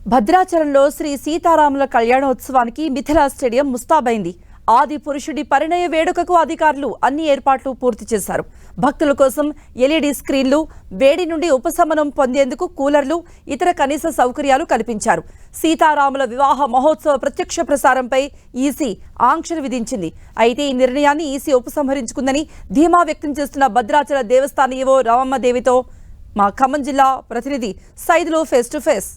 భద్రాచలంలో శ్రీ సీతారాముల కళ్యాణోత్సవానికి మిథిలా స్టేడియం ముస్తాబైంది. ఆది పురుషుడి పరిణయ వేడుకకు అధికారులు అన్ని ఏర్పాట్లు పూర్తి చేశారు. భక్తుల కోసం ఎల్ఈడీ స్క్రీన్లు, వేడి నుండి ఉపశమనం పొందేందుకు కూలర్లు, ఇతర కనీస సౌకర్యాలు కల్పించారు. సీతారాముల వివాహ మహోత్సవ ప్రత్యక్ష ప్రసారంపై ఈసీ ఆంక్షలు విధించింది. అయితే ఈ నిర్ణయాన్ని ఈసీ ఉపసంహరించుకుందని ధీమా వ్యక్తం చేస్తున్న భద్రాచల దేవస్థాన ఈవో రామమ్మదేవితో మా ఖమ్మం జిల్లా ప్రతినిధి సైదులు ఫేస్ టు ఫేస్.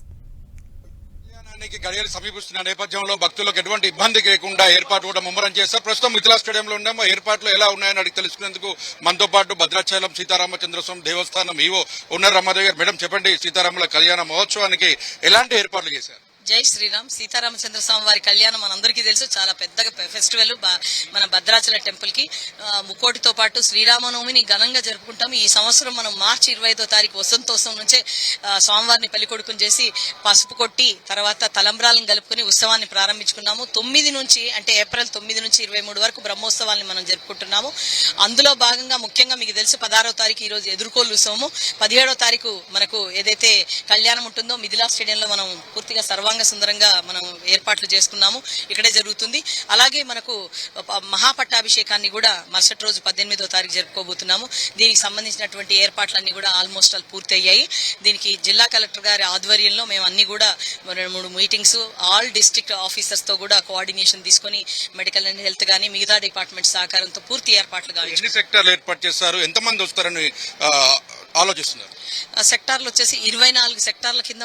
గడియలు సమీపిస్తున్న నేపథ్యంలో భక్తులకు ఎటువంటి ఇబ్బంది లేకుండా ఏర్పాటు కూడా ముమ్మరం చేస్తారు. ప్రస్తుతం మిథిలా స్టేడియంలో ఉన్నాము. ఏర్పాట్లు ఎలా ఉన్నాయని అడిగి తెలుసుకునేందుకు మనతో పాటు భద్రాచలం సీతారామచంద్రస్వామి దేవస్థానం ఈవో ఉన్నారు. రమాదేవి గారు, మేడం చెప్పండి, సీతారాముల కళ్యాణ మహోత్సవానికి ఎలాంటి ఏర్పాట్లు చేశారు? జై శ్రీరామ్. సీతారామచంద్ర స్వామి వారి కళ్యాణం మనందరికీ తెలుసు, చాలా పెద్దగా ఫెస్టివల్ మన భద్రాచల టెంపుల్ కి. ముక్కోటితో పాటు శ్రీరామనవమిని ఘనంగా జరుపుకుంటాం. ఈ సంవత్సరం మనం మార్చి 25వ తారీఖు వసంతోత్సవం నుంచే స్వామివారిని పెళ్లికొడుకుని చేసి పసుపు కొట్టి తర్వాత తలంబ్రాలను కలుపుకుని ఉత్సవాన్ని ప్రారంభించుకున్నాము. 9 నుంచి అంటే ఏప్రిల్ 9 నుంచి 23 వరకు బ్రహ్మోత్సవాన్ని మనం జరుపుకుంటున్నాము. అందులో భాగంగా ముఖ్యంగా మీకు తెలుసు 16వ తారీఖు ఈ రోజు ఎదుర్కోలు ఉత్సవము, 17వ తారీఖు మనకు ఏదైతే కళ్యాణం ఉంటుందో మిథిలా స్టేడియంలో మనం పూర్తిగా సుందరంగా మనం ఏర్పాట్లు చేసుకున్నాము. ఇక్కడే జరుగుతుంది. అలాగే మనకు మహాపట్టాభిషేకాన్ని కూడా మరుసటి రోజు 18వ తారీఖు జరుపుకోబోతున్నాము. దీనికి సంబంధించినటువంటి ఏర్పాట్లన్నీ కూడా ఆల్మోస్ట్ పూర్తి అయ్యాయి. దీనికి జిల్లా కలెక్టర్ గారి ఆధ్వర్యంలో మేము అన్ని కూడా 2 మీటింగ్స్ ఆల్ డిస్ట్రిక్ట్ ఆఫీసర్స్ తో కూడా కోఆర్డినేషన్ తీసుకుని మెడికల్ అండ్ హెల్త్ గానీ మిగతా డిపార్ట్మెంట్ సహకారంతో పూర్తి ఏర్పాట్లు కావాలి. ఎన్ని సెక్టార్లు ఏర్పాటు చేస్తారు, ఎంతమంది వస్తారని ఆలోచిస్తున్నారు? సెక్టార్లు వచ్చేసి 24 సెక్టార్ల కింద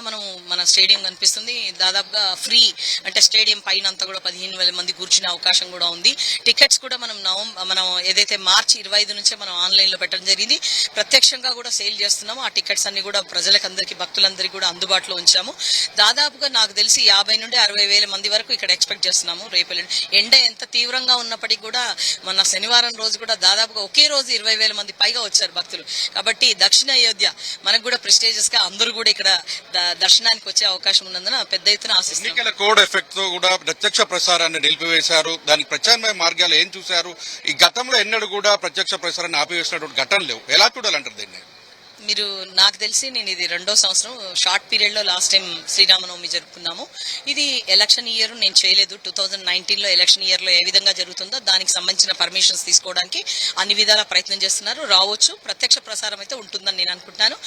మన స్టేడియం కనిపిస్తుంది. దాదాపుగా ఫ్రీ అంటే స్టేడియం పైన అంతా కూడా 15,000 మంది కూర్చునే అవకాశం కూడా ఉంది. టికెట్స్ కూడా మనం ఏదైతే మార్చి 25 నుంచే మనం ఆన్లైన్ లో పెట్టడం జరిగింది. ప్రత్యక్షంగా కూడా సేల్ చేస్తున్నాము. ఆ టికెట్స్ అన్ని కూడా ప్రజలకందరికీ భక్తులందరికీ కూడా అందుబాటులో ఉంచాము. దాదాపుగా నాకు తెలిసి 50 నుండి 60,000 మంది వరకు ఇక్కడ ఎక్స్పెక్ట్ చేస్తున్నాము. రేపు ఎండ ఎంత తీవ్రంగా ఉన్నప్పటికీ కూడా మన శనివారం రోజు కూడా దాదాపుగా ఒకే రోజు 20,000 మంది పైగా వచ్చారు భక్తులు. కాబట్టి దక్షిణ అయోధ్య మనకు కూడా ప్రెస్టీజియస్ గా అందరూ కూడా ఇక్కడ దర్శనానికి వచ్చే అవకాశం ఉన్నందున పెద్ద ఎత్తున ఆశిస్తున్నాం. ఎన్నికల కోడ్ ఎఫెక్ట్ తో కూడా ప్రత్యక్ష ప్రసారాన్ని నిలిపివేశారు. దానికి ప్రత్యామ్నాయ మార్గాలు ఏం చూశారు? ఈ గతంలో ఎన్నడూ కూడా ప్రత్యక్ష ప్రసారాన్ని ఆపివేసినటువంటి ఘటన లేవు. ఎలా చూడాలంటారు దీన్ని? మీరు నాకు తెలిసి నేను ఇది 2వ సంవత్సరం షార్ట్ పీరియడ్ లో లాస్ట్ టైం శ్రీరామనవమి జరుపుకున్నాము. ఇది ఎలక్షన్ ఇయర్ నేను చేయలేదు. 2019లో ఎలక్షన్ ఇయర్ లో ఏ విధంగా జరుగుతుందో దానికి సంబంధించిన పర్మిషన్స్ తీసుకోవడానికి అన్ని విధాల ప్రయత్నం చేస్తున్నారు. రావచ్చు, ప్రత్యక్ష ప్రసారం అయితే ఉంటుందని నేను అనుకుంటున్నాను.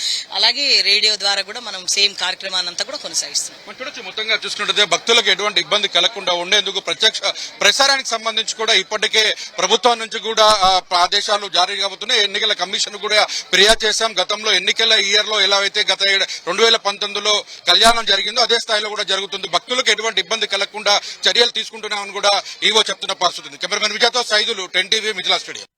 అలాగే రేడియో ద్వారా కూడా మనం సేమ్ కార్యక్రమాన్ని అంతా కూడా కొనసాగిస్తున్నాం. చూడొచ్చు, మొత్తంగా చూసుకుంటే భక్తులకు ఎటువంటి ఇబ్బంది కలగకుండా ఉండేందుకు ప్రత్యక్ష ప్రసారానికి సంబంధించి కూడా ఇప్పటికే ప్రభుత్వం నుంచి కూడా ఆదేశాలు జారీ కాబోతున్నాయి. ఎన్నికల కమిషన్ కూడా ఫిర్యాదు చేశాం. గతంలో ఎన్నికల ఇయర్ లో ఎలా అయితే గత 2019లో కళ్యాణం జరిగిందో అదే స్థాయిలో కూడా జరుగుతుంది. భక్తులకు ఎటువంటి ఇబ్బంది కలగకుండా చర్యలు తీసుకుంటున్నామని కూడా ఈవో చెప్తున్న పరిస్థితి ఉంది. కెమెరామెన్ విజయతో సైదులు, 10 టీవీ, మిథిలా స్టేడియం.